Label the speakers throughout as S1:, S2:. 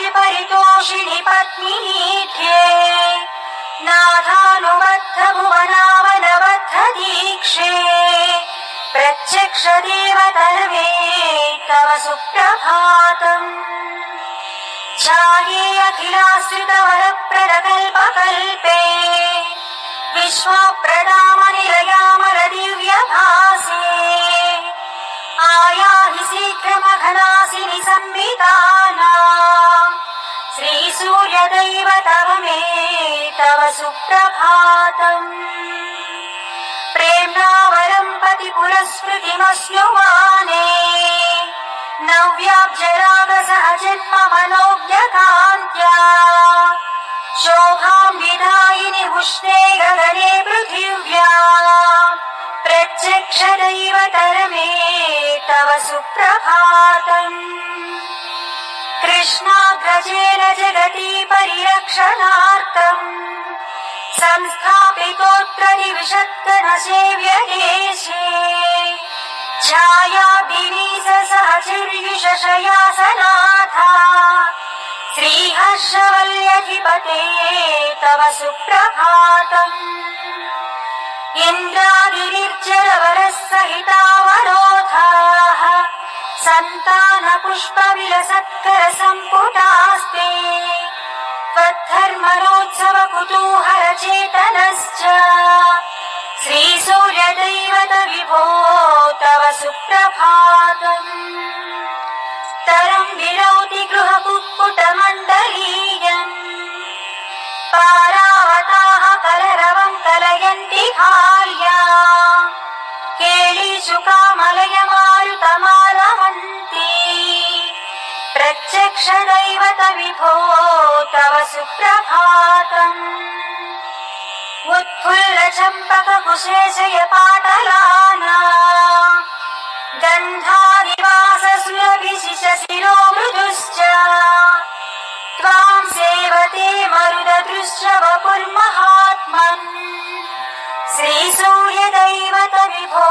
S1: कामाक्षि परितोषिणि पत्नीनिध्ये नाथानुबद्ध भुवनावनबद्ध दीक्षे प्रत्यक्ष देवतर्वे तव सुप्रभातम् ध्याये अखिलाश्रित वरप्रदकल्पकल्पे विश्वप्रदामनिलयामल दिव्यभासे आयाहि शीघ्रमघनासिनि संवितानाम् श्रीसूर्यदैवतव मे तव सुप्रभातम् प्रेम्णा वरं पति पुरस्मृतिमश्नुवाने नव्याब्जरागसहजन्म मनोज्ञकान्त्या शोभां विदायिनि उष्णे गगने पृथिव्या प्रत्यक्ष दैवतरमे तव सुप्रभातम् कृष्णाग्रजेन जगति परिरक्षणार्थम् संस्थापितोऽत्र दिविषत्कनसेव्यदेशे छायाभिनीश सहचर्युषशयासनाथा श्रीहर्षवल्यधिपते तव सुप्रभातम् इन्द्रादिनिर्जरवरसहितावरोधाः सन्तानपुष्पविलसत्करसम्पुटास्ते त्वद्धर्मणोत्सव कुतूहलचेतनश्च श्रीसूर्यदैवत विभो तव सुप्रभातम् तरं विलौति गृहकुक्कुटमण्डलीयम् पारावताः कलरवं कलयन्ति भार्या केळीषु कामलयमारुतमालवन्ति प्रत्यक्ष दैवत विभो तव सुप्रभातम् उत्फुल्ल चम्पक कुशेशय पाटलाना गन्धानिवास सुरभिशिष शिरो मृदुश्च त्वां सेवते मरुददृश्च वपुर्महात्मन् श्रीसूर्यदैवत विभो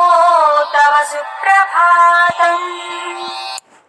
S1: तव सुप्रभातम्।